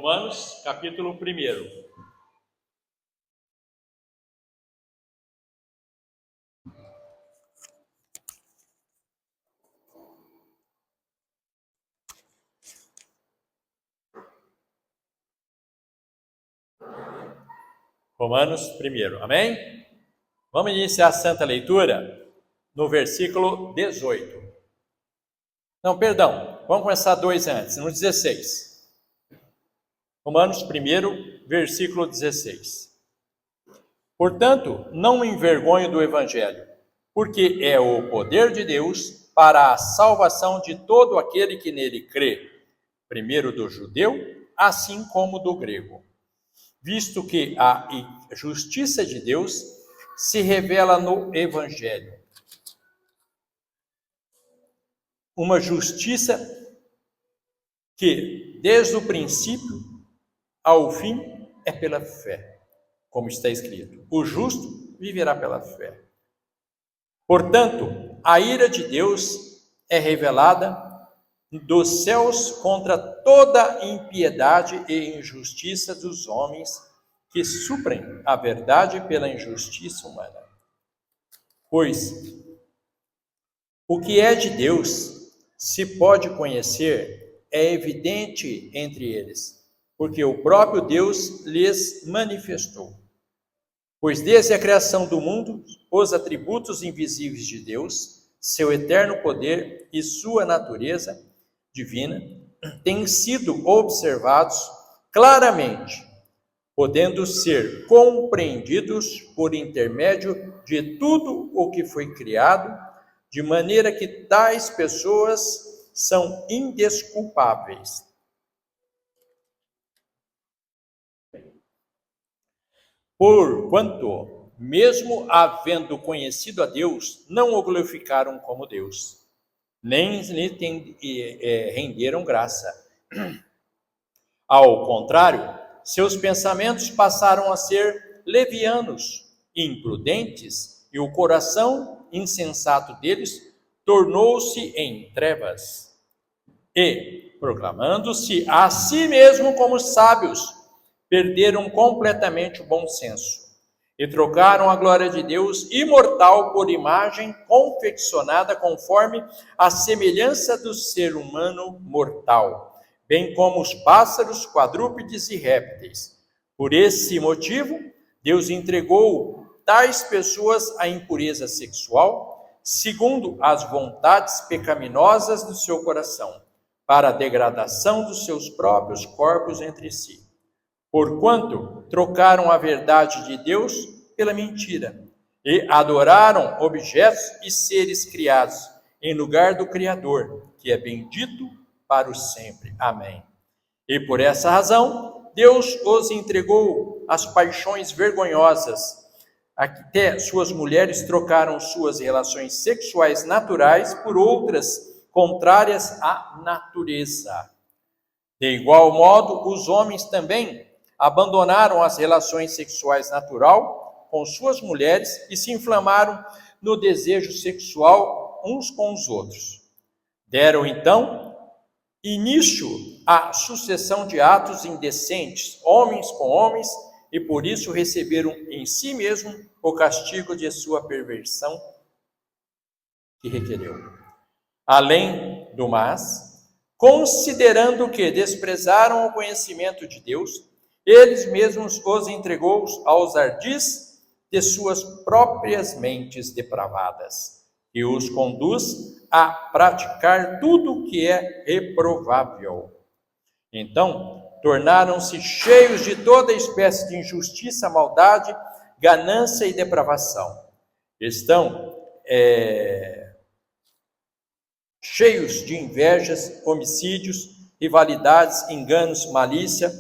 Romanos, capítulo 1. Romanos 1, amém? Vamos iniciar a santa leitura no versículo 18. Não, perdão, vamos começar 2 antes, no 16. Romanos 1, versículo 16. Portanto, não me envergonho do Evangelho, porque é o poder de Deus para a salvação de todo aquele que nele crê, primeiro do judeu, assim como do grego. Visto que a justiça de Deus se revela no Evangelho. Uma justiça que, desde o princípio ao fim, é pela fé, como está escrito: o justo viverá pela fé. Portanto, a ira de Deus é revelada dos céus contra toda impiedade e injustiça dos homens que suprem a verdade pela injustiça humana. Pois o que é de Deus se pode conhecer é evidente entre eles, porque o próprio Deus lhes manifestou. Pois desde a criação do mundo, os atributos invisíveis de Deus, seu eterno poder e sua natureza divina, têm sido observados claramente, podendo ser compreendidos por intermédio de tudo o que foi criado, de maneira que tais pessoas são indesculpáveis. Porquanto, mesmo havendo conhecido a Deus, não o glorificaram como Deus, nem lhe renderam graça. Ao contrário, seus pensamentos passaram a ser levianos, imprudentes, e o coração insensato deles tornou-se em trevas. E, proclamando-se a si mesmo como sábios, perderam completamente o bom senso e trocaram a glória de Deus imortal por imagem confeccionada conforme a semelhança do ser humano mortal, bem como os pássaros, quadrúpedes e répteis. Por esse motivo, Deus entregou tais pessoas à impureza sexual, segundo as vontades pecaminosas do seu coração, para a degradação dos seus próprios corpos entre si. Porquanto trocaram a verdade de Deus pela mentira, e adoraram objetos e seres criados, em lugar do Criador, que é bendito para o sempre. Amém. E por essa razão, Deus os entregou às paixões vergonhosas. Até suas mulheres trocaram suas relações sexuais naturais por outras contrárias à natureza. De igual modo, os homens também abandonaram as relações sexuais natural com suas mulheres e se inflamaram no desejo sexual uns com os outros. Deram então início à sucessão de atos indecentes, homens com homens, e por isso receberam em si mesmo o castigo de sua perversão que requereu. Além do mais, considerando que desprezaram o conhecimento de Deus, eles mesmos os entregou aos ardis de suas próprias mentes depravadas, e os conduz a praticar tudo o que é reprovável. Então, tornaram-se cheios de toda espécie de injustiça, maldade, ganância e depravação. Estão cheios de invejas, homicídios, rivalidades, enganos, malícia.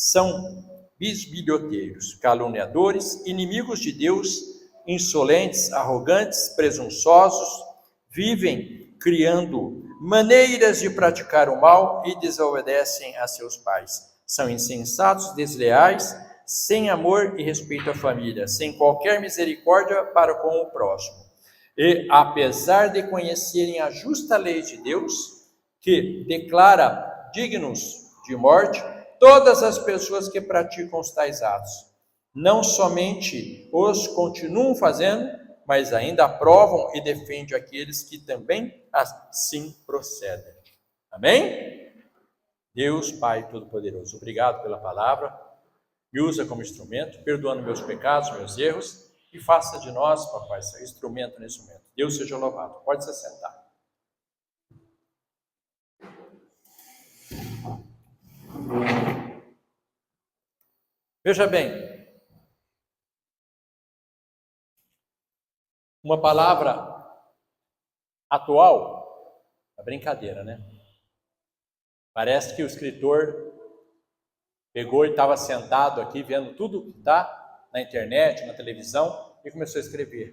São bisbilhoteiros, caluniadores, inimigos de Deus, insolentes, arrogantes, presunçosos, vivem criando maneiras de praticar o mal e desobedecem a seus pais. São insensatos, desleais, sem amor e respeito à família, sem qualquer misericórdia para com o próximo. E, apesar de conhecerem a justa lei de Deus, que declara dignos de morte, todas as pessoas que praticam os tais atos. Não somente os continuam fazendo, mas ainda aprovam e defendem aqueles que também assim procedem. Amém? Deus, Pai Todo-Poderoso, obrigado pela palavra. Me usa como instrumento, perdoando meus pecados, meus erros, e faça de nós, papai, seu instrumento nesse momento. Deus seja louvado. Pode se sentar. Veja bem, uma palavra atual, é brincadeira, né? Parece que o escritor pegou e estava sentado aqui, vendo tudo que está na internet, na televisão, e começou a escrever.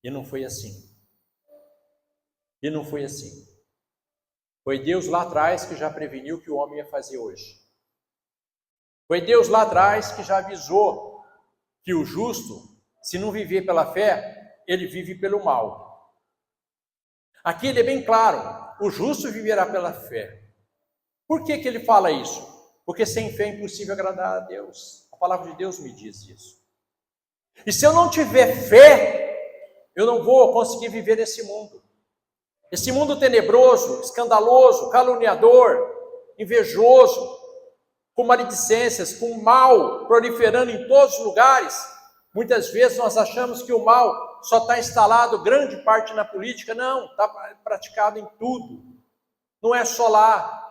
E não foi assim. E não foi assim. Foi Deus lá atrás que já preveniu o que o homem ia fazer hoje. Foi Deus lá atrás que já avisou que o justo, se não viver pela fé, ele vive pelo mal. Aqui ele é bem claro, o justo viverá pela fé. Por que ele fala isso? Porque sem fé é impossível agradar a Deus. A palavra de Deus me diz isso. E se eu não tiver fé, eu não vou conseguir viver nesse mundo. Esse mundo tenebroso, escandaloso, caluniador, invejoso, com maledicências, com mal proliferando em todos os lugares. Muitas vezes nós achamos que o mal só está instalado grande parte na política. Não, está praticado em tudo. Não é só lá.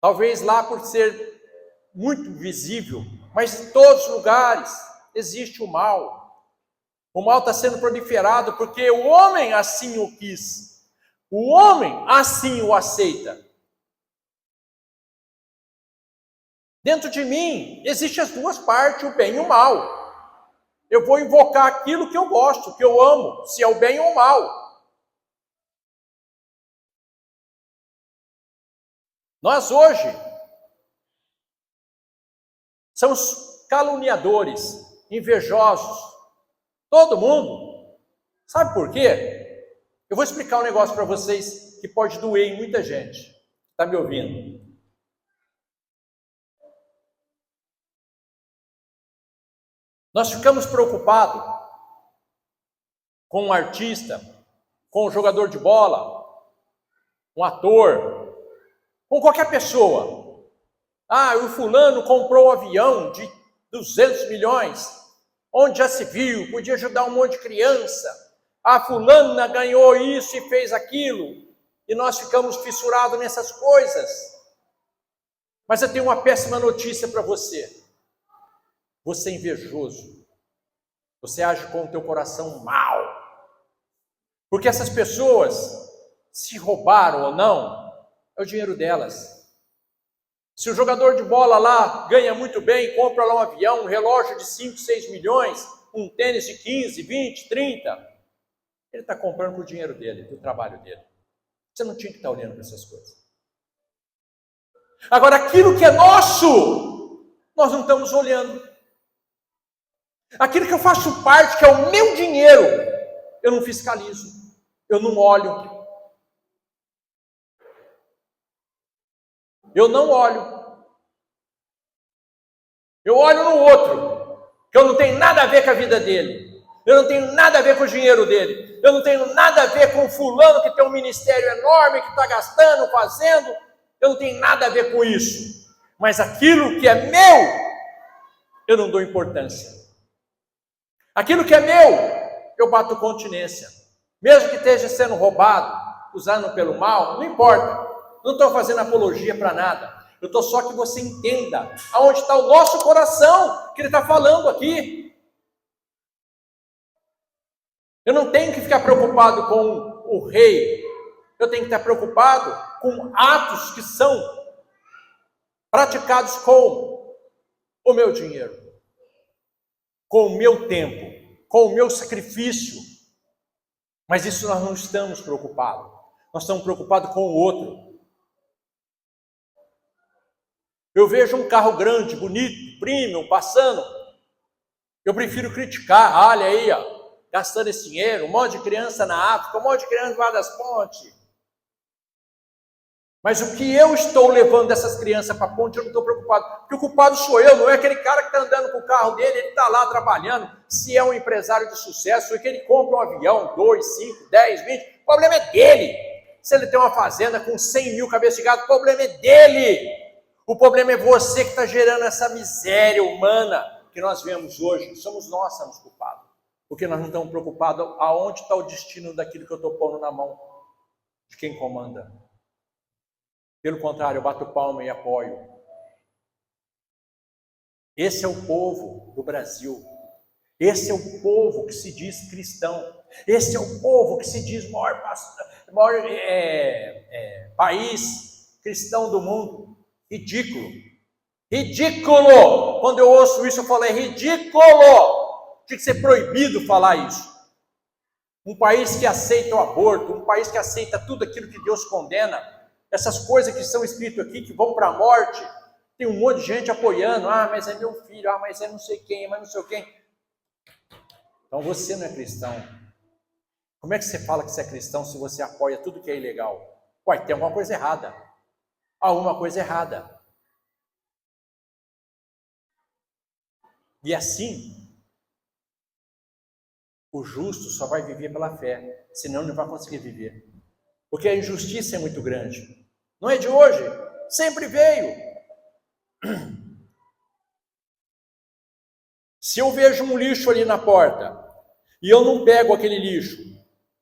Talvez lá por ser muito visível, mas em todos os lugares existe o mal. O mal está sendo proliferado porque o homem assim o quis. O homem assim o aceita. Dentro de mim existem as duas partes, o bem e o mal. Eu vou invocar aquilo que eu gosto, que eu amo, se é o bem ou o mal. Nós hoje somos caluniadores, invejosos, todo mundo. Sabe por quê? Eu vou explicar um negócio para vocês que pode doer em muita gente. Está me ouvindo? Nós ficamos preocupados com um artista, com um jogador de bola, um ator, com qualquer pessoa. Ah, o fulano comprou um avião de 200 milhões, onde já se viu, podia ajudar um monte de criança. A fulana ganhou isso e fez aquilo. E nós ficamos fissurados nessas coisas. Mas eu tenho uma péssima notícia para você. Você é invejoso. Você age com o teu coração mal. Porque essas pessoas, se roubaram ou não, é o dinheiro delas. Se o jogador de bola lá ganha muito bem, compra lá um avião, um relógio de 5, 6 milhões, um tênis de 15, 20, 30, ele está comprando com o dinheiro dele, do trabalho dele. Você não tinha que estar olhando para essas coisas. Agora, aquilo que é nosso, nós não estamos olhando. Aquilo que eu faço parte, que é o meu dinheiro, eu não fiscalizo, eu não olho. Eu não olho. Eu olho no outro, que eu não tenho nada a ver com a vida dele. Eu não tenho nada a ver com o dinheiro dele. Eu não tenho nada a ver com o fulano que tem um ministério enorme, que está gastando, fazendo. Eu não tenho nada a ver com isso. Mas aquilo que é meu, eu não dou importância. Aquilo que é meu, eu bato continência. Mesmo que esteja sendo roubado, usando pelo mal, não importa. Não estou fazendo apologia para nada. Eu estou só que você entenda aonde está o nosso coração, que ele está falando aqui. Eu não tenho que ficar preocupado com o rei. Eu tenho que estar preocupado com atos que são praticados com o meu dinheiro, com o meu tempo, com o meu sacrifício. Mas isso nós não estamos preocupados. Nós estamos preocupados com o outro. Eu vejo um carro grande, bonito, premium, passando. Eu prefiro criticar. Olha aí, ó, gastando esse dinheiro, um monte de criança na África, um monte de criança lá das pontes. Mas o que eu estou levando dessas crianças para a ponte, eu não estou preocupado. Porque o culpado sou eu, não é aquele cara que está andando com o carro dele, ele está lá trabalhando. Se é um empresário de sucesso, é que ele compra um avião, 2, 5, 10, 20, o problema é dele. Se ele tem uma fazenda com 100 mil cabeças de gado, o problema é dele. O problema é você que está gerando essa miséria humana que nós vemos hoje. Somos nós que somos culpados. Porque nós não estamos preocupados aonde está o destino daquilo que eu estou pondo na mão de quem comanda. Pelo contrário, eu bato palma e apoio. Esse é o povo do Brasil. Esse é o povo que se diz cristão. Esse é o povo que se diz maior país cristão do mundo. Ridículo. Ridículo! Quando eu ouço isso, eu falo, é ridículo! Tinha que ser proibido falar isso. Um país que aceita o aborto, um país que aceita tudo aquilo que Deus condena, essas coisas que são escritas aqui, que vão para a morte, tem um monte de gente apoiando, mas é meu filho, mas é não sei quem, mas não sei quem. Então você não é cristão. Como é que você fala que você é cristão se você apoia tudo que é ilegal? Uai, tem alguma coisa errada. Alguma coisa errada. E assim, o justo só vai viver pela fé, senão não vai conseguir viver. Porque a injustiça é muito grande. Não é de hoje, sempre veio. Se eu vejo um lixo ali na porta, e eu não pego aquele lixo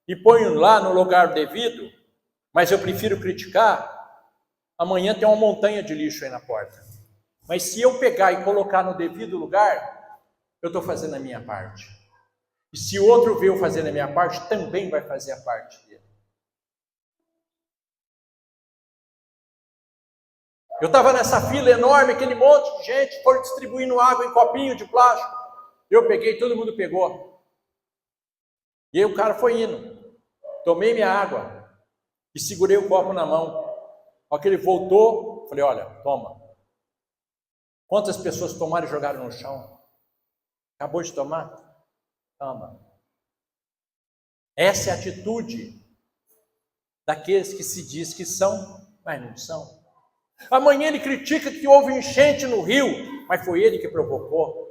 e ponho lá no lugar devido, mas eu prefiro criticar, amanhã tem uma montanha de lixo aí na porta. Mas se eu pegar e colocar no devido lugar, eu estou fazendo a minha parte. E se o outro vê eu fazendo a minha parte, também vai fazer a parte dele. Eu estava nessa fila enorme, aquele monte de gente, foram distribuindo água em copinho de plástico. Eu peguei, todo mundo pegou. E aí o cara foi indo. Tomei minha água e segurei o copo na mão. Ao que ele voltou, falei, olha, toma. Quantas pessoas tomaram e jogaram no chão? Acabou de tomar? Toma. Essa é a atitude daqueles que se diz que são, mas não são. Amanhã ele critica que houve enchente no rio, mas foi ele que provocou.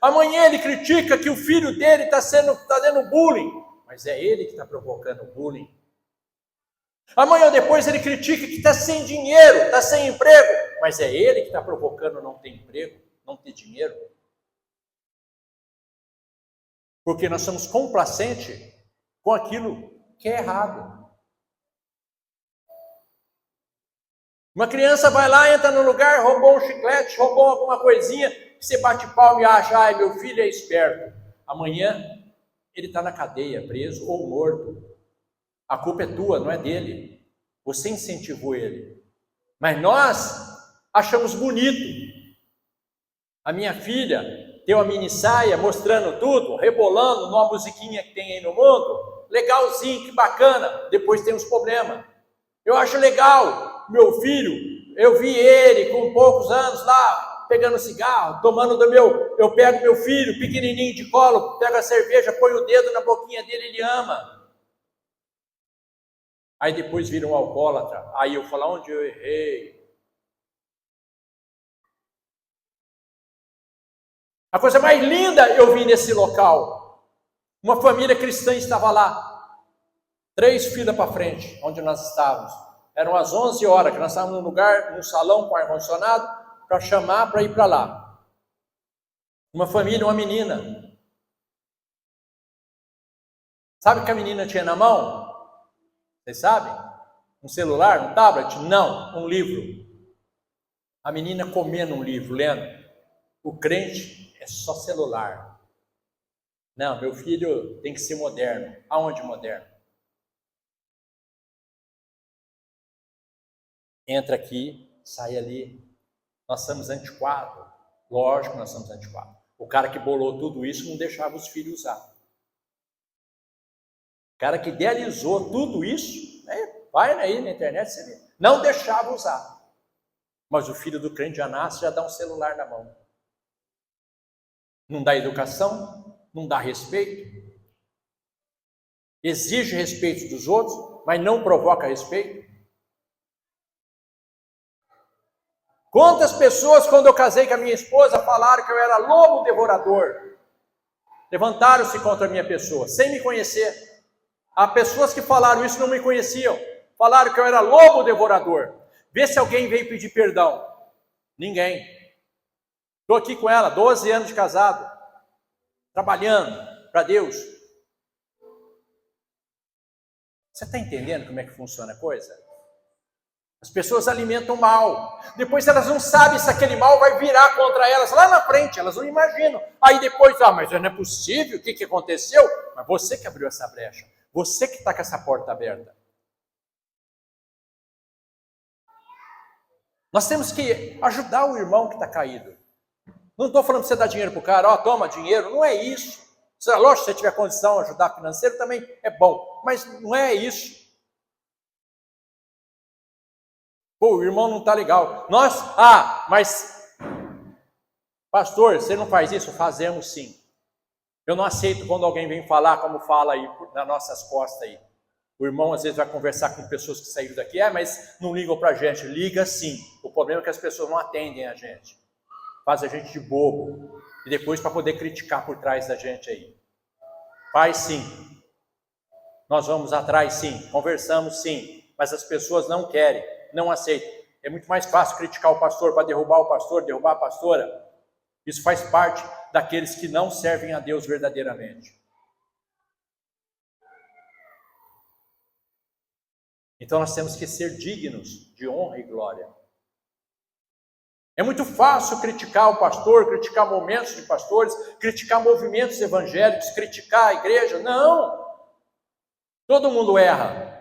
Amanhã ele critica que o filho dele está dando bullying, mas é ele que está provocando bullying. Amanhã depois ele critica que está sem dinheiro, está sem emprego, mas é ele que está provocando não ter emprego, não ter dinheiro. Porque nós somos complacentes com aquilo que é errado. Uma criança vai lá, entra no lugar, roubou um chiclete, roubou alguma coisinha, você bate palma e acha, meu filho é esperto. Amanhã ele está na cadeia, preso ou morto. A culpa é tua, não é dele. Você incentivou ele. Mas nós achamos bonito. A minha filha tem uma mini saia mostrando tudo, rebolando numa musiquinha que tem aí no mundo. Legalzinho, que bacana. Depois tem uns problemas. Eu acho legal. Meu filho, eu vi ele com poucos anos lá, pegando cigarro, tomando do meu... Eu pego meu filho, pequenininho de colo, pego a cerveja, põe o dedo na boquinha dele, ele ama. Aí depois vira um alcoólatra. Aí eu falo, onde eu errei? A coisa mais linda eu vi nesse local. Uma família cristã estava lá. 3 filas para frente, onde nós estávamos. Eram as 11 horas, que nós estávamos num lugar, num salão com ar-condicionado, para chamar para ir para lá. Uma família, uma menina. Sabe o que a menina tinha na mão? Vocês sabem? Um celular, um tablet? Não, um livro. A menina comendo um livro, lendo. O crente é só celular. Não, meu filho tem que ser moderno. Aonde moderno? Entra aqui, sai ali. Nós somos antiquados. Lógico que nós somos antiquados. O cara que bolou tudo isso não deixava os filhos usar. O cara que idealizou tudo isso, vai aí na internet, você vê, não deixava usar. Mas o filho do crente já nasce, já dá um celular na mão. Não dá educação, não dá respeito. Exige respeito dos outros, mas não provoca respeito. Quantas pessoas, quando eu casei com a minha esposa, falaram que eu era lobo devorador? Levantaram-se contra a minha pessoa, sem me conhecer. Há pessoas que falaram isso, não me conheciam. Falaram que eu era lobo devorador. Vê se alguém veio pedir perdão. Ninguém. Estou aqui com ela, 12 anos de casado, trabalhando para Deus. Você está entendendo como é que funciona a coisa? As pessoas alimentam mal. Depois elas não sabem se aquele mal vai virar contra elas lá na frente. Elas não imaginam. Aí depois, mas não é possível. O que aconteceu? Mas você que abriu essa brecha. Você que está com essa porta aberta. Nós temos que ajudar o irmão que está caído. Não estou falando para você dar dinheiro para o cara. Toma dinheiro. Não é isso. Lógico, se você tiver condição de ajudar financeiro também é bom. Mas não é isso. Pô, o irmão não está legal. Mas, pastor, você não faz isso? Fazemos sim. Eu não aceito quando alguém vem falar como fala aí nas nossas costas aí. O irmão às vezes vai conversar com pessoas que saíram daqui, mas não ligam para a gente. Liga sim. O problema é que as pessoas não atendem a gente. Faz a gente de bobo. E depois para poder criticar por trás da gente aí. Faz sim. Nós vamos atrás sim. Conversamos sim. Mas as pessoas não querem. Não aceita. É muito mais fácil criticar o pastor para derrubar o pastor, derrubar a pastora. Isso faz parte daqueles que não servem a Deus verdadeiramente. Então nós temos que ser dignos de honra e glória. É muito fácil criticar o pastor, criticar momentos de pastores, criticar movimentos evangélicos, criticar a igreja. Não! Todo mundo erra.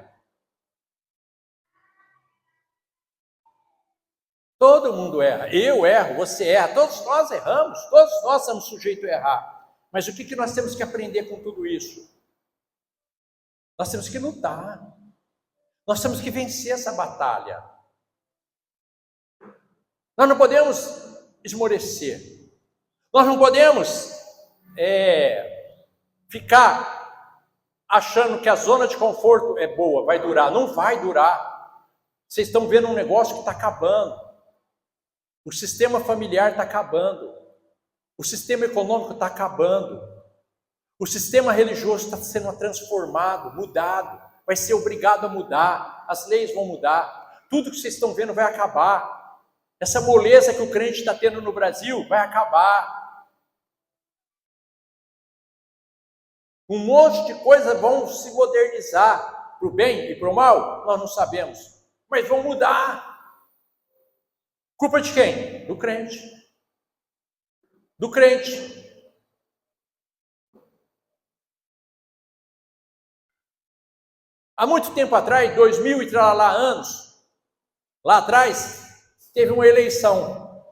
Todo mundo erra. Eu erro, você erra, todos nós erramos, todos nós somos sujeitos a errar. Mas o que nós temos que aprender com tudo isso? Nós temos que lutar. Nós temos que vencer essa batalha. Nós não podemos esmorecer. Nós não podemos ficar achando que a zona de conforto é boa, vai durar. Não vai durar. Vocês estão vendo um negócio que está acabando. O sistema familiar está acabando. O sistema econômico está acabando. O sistema religioso está sendo transformado, mudado. Vai ser obrigado a mudar. As leis vão mudar. Tudo que vocês estão vendo vai acabar. Essa moleza que o crente está tendo no Brasil vai acabar. Um monte de coisas vão se modernizar. Para o bem e para o mal, nós não sabemos. Mas vão mudar. Culpa de quem? Do crente. Do crente. Há muito tempo atrás, 2000 e tralá anos, lá atrás, teve uma eleição.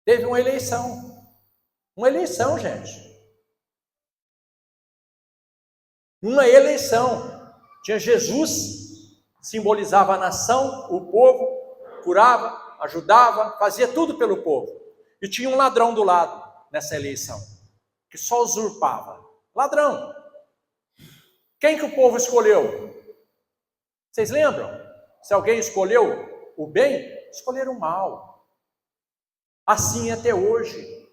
Teve uma eleição. Uma eleição, gente. Uma eleição. Tinha Jesus, simbolizava a nação, o povo, curava, ajudava, fazia tudo pelo povo. E tinha um ladrão do lado nessa eleição, que só usurpava. Ladrão. Quem que o povo escolheu? Vocês lembram? Se alguém escolheu o bem, escolheram o mal. Assim até hoje.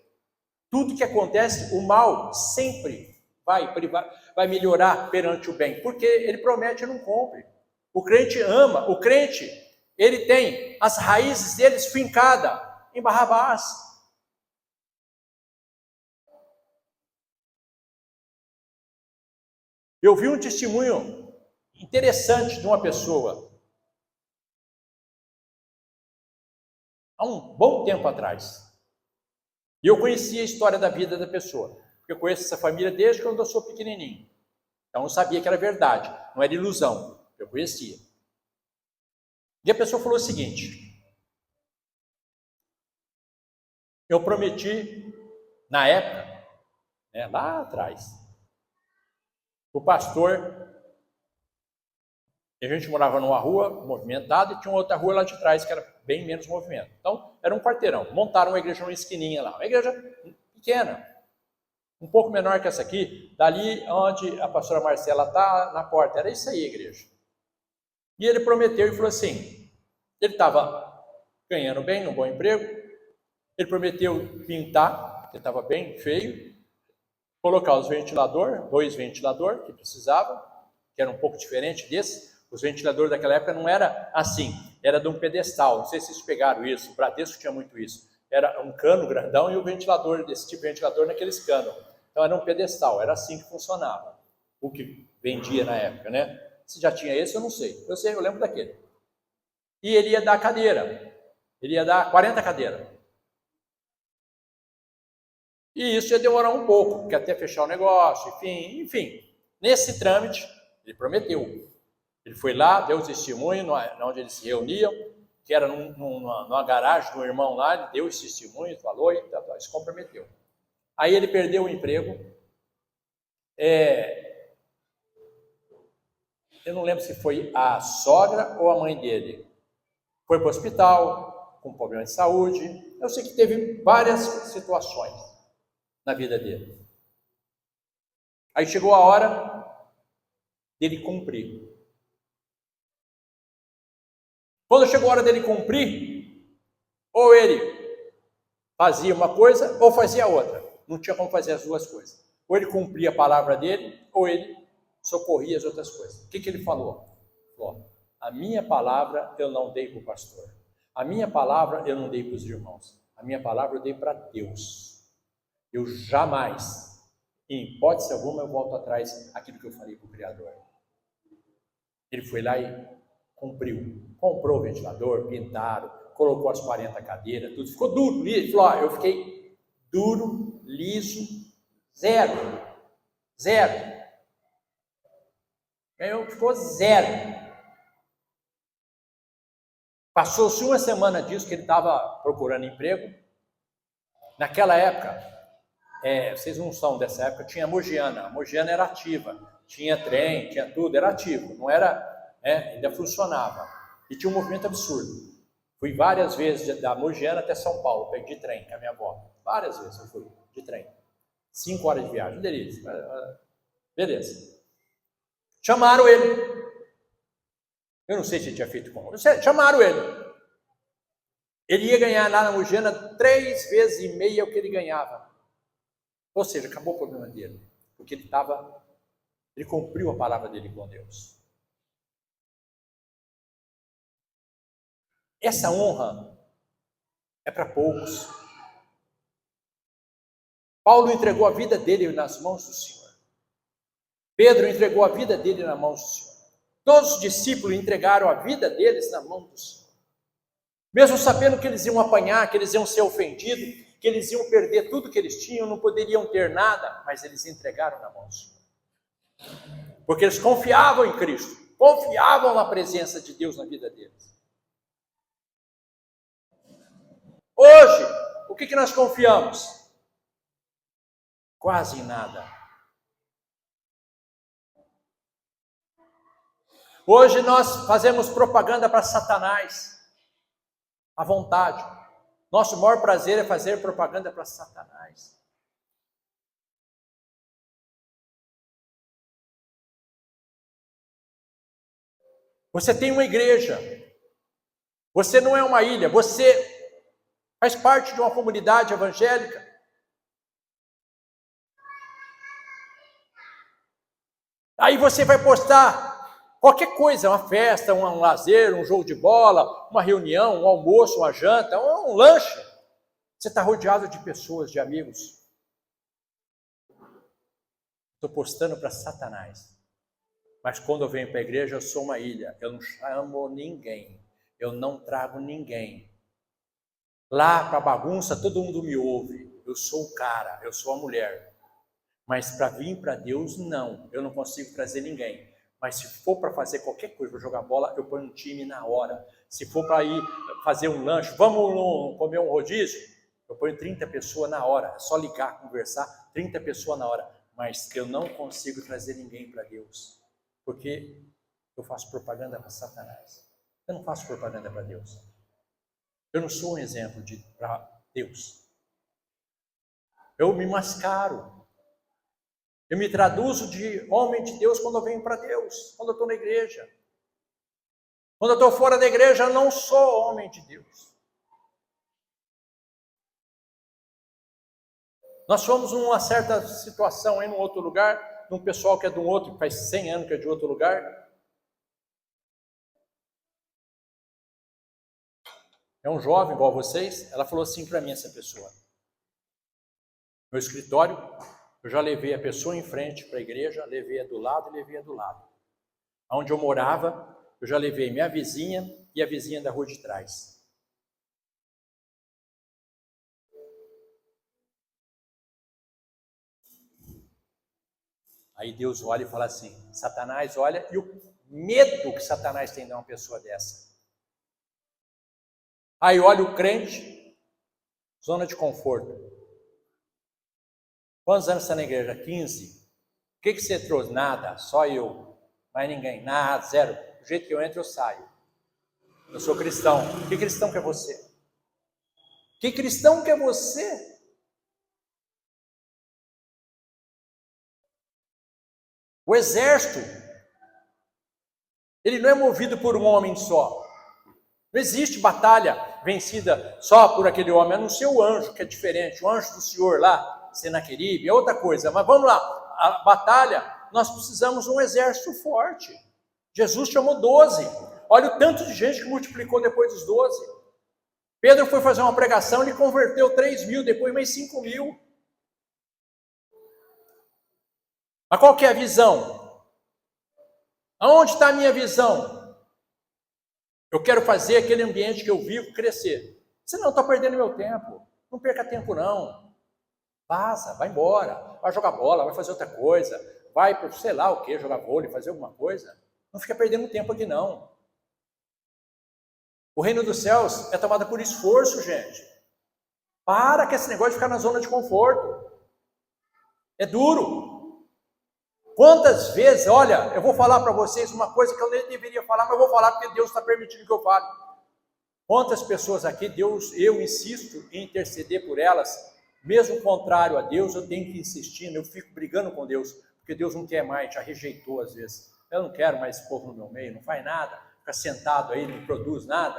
Tudo que acontece, o mal sempre vai melhorar perante o bem, porque ele promete e não cumpre. O crente ama, o crente, ele tem as raízes deles fincadas em Barrabás. Eu vi um testemunho interessante de uma pessoa, há um bom tempo atrás. E eu conhecia a história da vida da pessoa, porque eu conheço essa família desde quando eu sou pequenininho. Então eu sabia que era verdade, não era ilusão, eu conhecia. E a pessoa falou o seguinte: eu prometi, na época, lá atrás, o pastor, a gente morava numa rua movimentada e tinha uma outra rua lá de trás que era bem menos movimento. Então, era um quarteirão. Montaram uma igreja numa esquininha lá, uma igreja pequena, um pouco menor que essa aqui, dali onde a pastora Marcela está, na porta. Era isso aí a igreja. E ele prometeu e falou assim, ele estava ganhando bem, num bom emprego. Ele prometeu pintar, que estava bem feio, colocar os ventiladores, 2 ventiladores que precisavam, que era um pouco diferente desse. Os ventiladores daquela época não era assim, era de um pedestal. Não sei se vocês pegaram isso, o Bradesco tinha muito isso. Era um cano grandão e o ventilador, desse tipo de ventilador naqueles canos. Então era um pedestal, era assim que funcionava. O que vendia na época, né? Se já tinha esse, eu não sei. Eu lembro daquele. E ele ia dar cadeira. Ele ia dar 40 cadeiras. E isso ia demorar um pouco, porque até fechar o negócio, enfim. Nesse trâmite, ele prometeu. Ele foi lá, deu testemunho, onde eles se reuniam, que era numa garagem do irmão lá, ele deu esse testemunho, falou e se comprometeu. Aí ele perdeu o emprego. Eu não lembro se foi a sogra ou a mãe dele. Foi para o hospital, com problema de saúde. Eu sei que teve várias situações na vida dele. Aí chegou a hora dele cumprir. Quando chegou a hora dele cumprir, ou ele fazia uma coisa ou fazia outra. Não tinha como fazer as duas coisas. Ou ele cumpria a palavra dele, ou ele socorria as outras coisas. O que ele falou? Falou: a minha palavra eu não dei para o pastor. A minha palavra eu não dei para os irmãos. A minha palavra eu dei para Deus. Eu jamais, em hipótese alguma, eu volto atrás daquilo que eu falei para o Criador. Ele foi lá e cumpriu. Comprou o ventilador, pintaram, colocou as 40 cadeiras, tudo. Ficou duro, liso. Ele falou: eu fiquei duro, liso, zero. Ficou zero. Passou-se uma semana disso, que ele estava procurando emprego. Naquela época, vocês não são dessa época, tinha a Mogiana. A Mogiana era ativa, tinha trem, tinha tudo, era ativo. Não era, ainda funcionava. E tinha um movimento absurdo. Fui várias vezes da Mogiana até São Paulo, peguei de trem com a minha avó. Várias vezes eu fui de trem. 5 horas de viagem, delícia. Beleza. Chamaram ele. Eu não sei se ele tinha feito como. Chamaram ele. Ele ia ganhar lá na Mogiana 3,5 vezes o que ele ganhava. Ou seja, acabou o problema dele. Porque ele cumpriu a palavra dele com Deus. Essa honra é para poucos. Paulo entregou a vida dele nas mãos do Senhor. Pedro entregou a vida dele nas mãos do Senhor. Todos os discípulos entregaram a vida deles nas mãos do Senhor. Mesmo sabendo que eles iam apanhar, que eles iam ser ofendidos, que eles iam perder tudo que eles tinham, não poderiam ter nada, mas eles entregaram na mão do Senhor. Porque eles confiavam em Cristo, confiavam na presença de Deus na vida deles. Hoje, o que nós confiamos? Quase em nada. Hoje nós fazemos propaganda para Satanás, à vontade. Nosso maior prazer é fazer propaganda para Satanás. Você tem uma igreja. Você não é uma ilha, você faz parte de uma comunidade evangélica. Aí você vai postar qualquer coisa, uma festa, um lazer, um jogo de bola, uma reunião, um almoço, uma janta, um lanche. Você está rodeado de pessoas, de amigos. Estou postando para Satanás. Mas quando eu venho para a igreja, eu sou uma ilha. Eu não chamo ninguém. Eu não trago ninguém. Lá para bagunça, todo mundo me ouve. Eu sou o cara, eu sou a mulher. Mas para vir para Deus, não. Eu não consigo trazer ninguém. Mas se for para fazer qualquer coisa, para jogar bola, eu ponho um time na hora. Se for para ir fazer um lanche, vamos comer um rodízio, eu ponho 30 pessoas na hora. É só ligar, conversar, 30 pessoas na hora. Mas eu não consigo trazer ninguém para Deus. Porque eu faço propaganda para Satanás. Eu não faço propaganda para Deus. Eu não sou um exemplo para Deus. Eu me mascaro. Eu me traduzo de homem de Deus quando eu venho para Deus, quando eu estou na igreja. Quando eu estou fora da igreja, eu não sou homem de Deus. Nós fomos numa certa situação aí num outro lugar, num pessoal que é de um outro, que faz 100 anos que é de outro lugar. É um jovem igual vocês. Ela falou assim para mim, essa pessoa: meu escritório, eu já levei a pessoa em frente para a igreja, levei a do lado e levei a do lado. Onde eu morava, eu já levei minha vizinha e a vizinha da rua de trás. Aí Deus olha e fala assim: Satanás olha, e o medo que Satanás tem de uma pessoa dessa. Aí olha o crente, zona de conforto. Quantos anos você está na igreja? 15. O que você trouxe? Nada, só eu. Mais ninguém, nada, zero. Do jeito que eu entro, eu saio. Eu sou cristão. Que cristão que é você? Que cristão que é você? O exército, ele não é movido por um homem só. Não existe batalha vencida só por aquele homem, a não ser o anjo, que é diferente. O anjo do Senhor lá, Senaqueribe, é outra coisa. Mas vamos lá, a batalha, nós precisamos de um exército forte. Jesus chamou 12. Olha o tanto de gente que multiplicou depois dos 12. Pedro foi fazer uma pregação, ele converteu 3.000, depois mais 5.000. Mas qual que é a visão? Aonde está a minha visão? Eu quero fazer aquele ambiente que eu vivo crescer. Senão eu estou perdendo meu tempo. Não perca tempo não. Vaza, vai embora. Vai jogar bola, vai fazer outra coisa. Vai para sei lá o que, jogar vôlei, fazer alguma coisa. Não fica perdendo tempo aqui não. O reino dos céus é tomado por esforço, gente. Para com esse negócio de ficar na zona de conforto. É duro. Quantas vezes, olha, eu vou falar para vocês uma coisa que eu nem deveria falar, mas eu vou falar porque Deus está permitindo que eu fale. Quantas pessoas aqui, Deus, eu insisto em interceder por elas, mesmo contrário a Deus, eu tenho que insistir, eu fico brigando com Deus, porque Deus não quer mais, já rejeitou às vezes. Eu não quero mais esse povo no meu meio, não faz nada, fica sentado aí, não produz nada.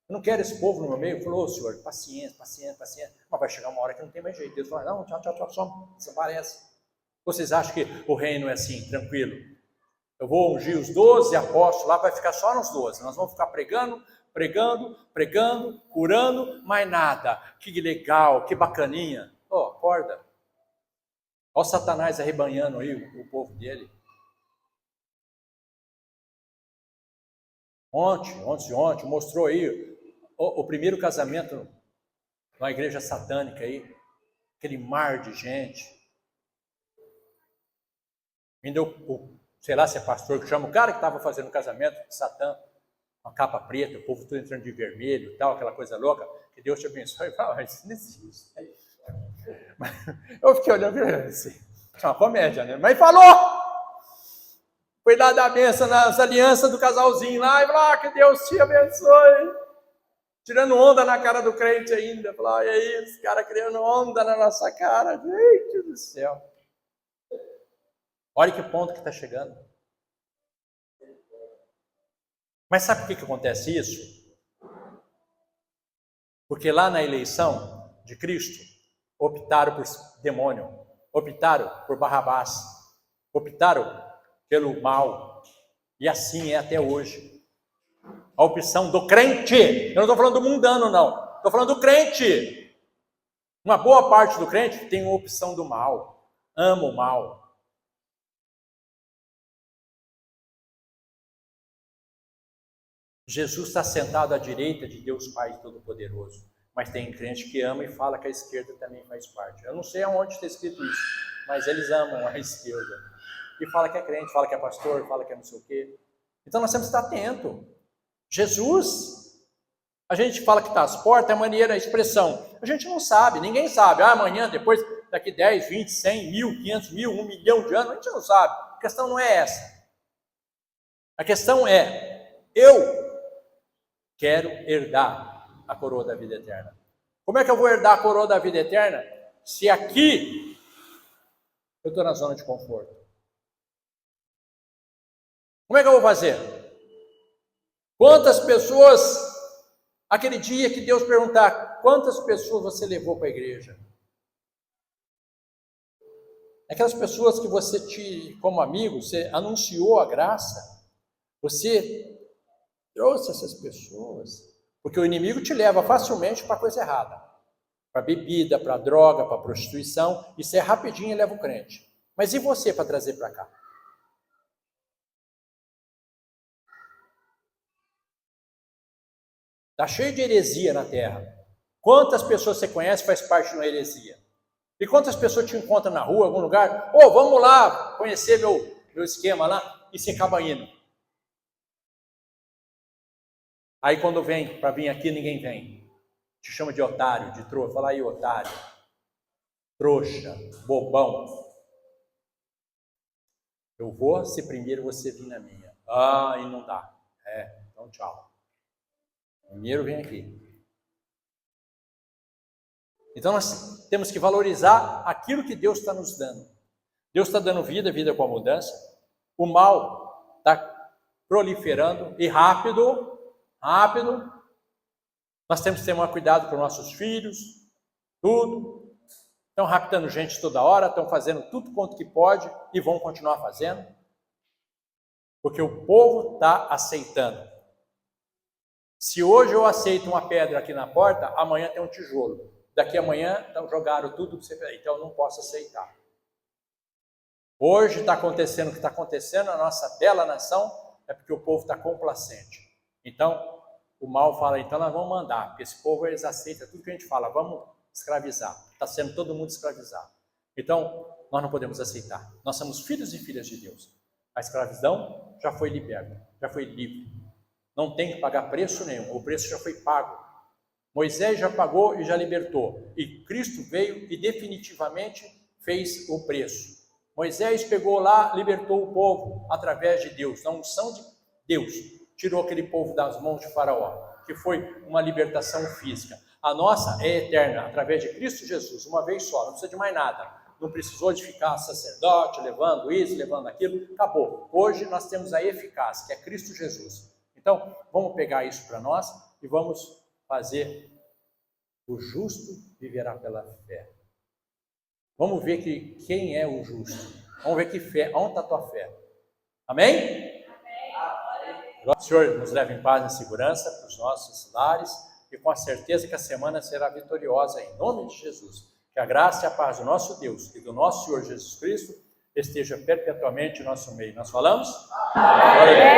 Eu não quero esse povo no meu meio. Falou, Senhor, paciência, paciência, paciência. Mas vai chegar uma hora que não tem mais jeito. Deus fala, não, tchau, tchau, tchau, só desaparece. Vocês acham que o reino é assim, tranquilo? Eu vou ungir os 12 apóstolos lá, vai ficar só nos 12. Nós vamos ficar pregando, curando, mais nada. Que legal, que bacaninha. Acorda. Olha o Satanás arrebanhando aí o povo dele. Ontem, mostrou aí o primeiro casamento na igreja satânica aí. Aquele mar de gente. Ainda sei lá se é pastor que chama, o cara que estava fazendo o casamento de Satã, uma capa preta, o povo todo entrando de vermelho e tal, aquela coisa louca, que Deus te abençoe. Eu falei, isso não existe. Eu fiquei olhando assim, é uma comédia, né? Mas falou! Foi lá dar a benção nas alianças do casalzinho lá, e falou, que Deus te abençoe. Tirando onda na cara do crente ainda. Falou, e aí, esse cara criando onda na nossa cara. Gente do céu. Olha que ponto que está chegando. Mas sabe por que acontece isso? Porque lá na eleição de Cristo, optaram por demônio, optaram por Barrabás, optaram pelo mal. E assim é até hoje. A opção do crente, eu não estou falando do mundano não, estou falando do crente. Uma boa parte do crente tem uma opção do mal, ama o mal. Jesus está sentado à direita de Deus Pai Todo-Poderoso, mas tem crente que ama e fala que a esquerda também faz parte. Eu não sei aonde está escrito isso, mas eles amam a esquerda. E fala que é crente, fala que é pastor, fala que é não sei o quê. Então nós temos que estar atento. Jesus, a gente fala que está às portas, é maneira, a expressão. A gente não sabe, ninguém sabe. Amanhã, depois, daqui 10, 20, 100, 1.000, 500 mil, 1 milhão de anos, a gente não sabe. A questão não é essa. A questão é, eu quero herdar a coroa da vida eterna. Como é que eu vou herdar a coroa da vida eterna se aqui eu estou na zona de conforto? Como é que eu vou fazer? Quantas pessoas, aquele dia que Deus perguntar, quantas pessoas você levou para a igreja? Aquelas pessoas que como amigo, você anunciou a graça, você trouxe essas pessoas, porque o inimigo te leva facilmente para a coisa errada, para bebida, para droga, para prostituição, isso é rapidinho e leva o crente. Mas e você para trazer para cá? Está cheio de heresia na terra. Quantas pessoas você conhece faz parte de uma heresia? E quantas pessoas te encontram na rua, em algum lugar? Vamos lá conhecer meu esquema lá, e você acaba indo. Aí quando vem para vir aqui, ninguém vem. Te chama de otário, de trouxa. Fala aí, otário. Trouxa, bobão. Eu vou se primeiro você vir na minha. E não dá. Então tchau. Primeiro vem aqui. Então nós temos que valorizar aquilo que Deus está nos dando. Deus está dando vida com a mudança. O mal está proliferando e rápido. Nós temos que ter mais cuidado com nossos filhos, tudo. Estão raptando gente toda hora, estão fazendo tudo quanto que pode e vão continuar fazendo. Porque o povo está aceitando. Se hoje eu aceito uma pedra aqui na porta, amanhã tem um tijolo. Daqui a amanhã jogaram tudo que você fez, então eu não posso aceitar. Hoje está acontecendo o que está acontecendo na nossa bela nação, é porque o povo está complacente. Então, o mal fala, então nós vamos mandar, porque esse povo eles aceitam tudo que a gente fala, vamos escravizar. Está sendo todo mundo escravizado. Então, nós não podemos aceitar. Nós somos filhos e filhas de Deus. A escravidão já foi liberta, já foi livre. Não tem que pagar preço nenhum, o preço já foi pago. Moisés já pagou e já libertou. E Cristo veio e definitivamente fez o preço. Moisés pegou lá, libertou o povo através de Deus, na unção de Deus. Tirou aquele povo das mãos de Faraó, que foi uma libertação física. A nossa é eterna, através de Cristo Jesus, uma vez só, não precisa de mais nada. Não precisou de ficar sacerdote, levando isso, levando aquilo, acabou. Hoje nós temos a eficácia, que é Cristo Jesus. Então, vamos pegar isso para nós e vamos fazer o justo viverá pela fé. Vamos ver quem é o justo. Vamos ver que fé, onde está a tua fé. Amém? Amém. O Senhor nos leve em paz e segurança para os nossos lares e com a certeza que a semana será vitoriosa em nome de Jesus. Que a graça e a paz do nosso Deus e do nosso Senhor Jesus Cristo esteja perpetuamente em nosso meio. Nós falamos? Amém.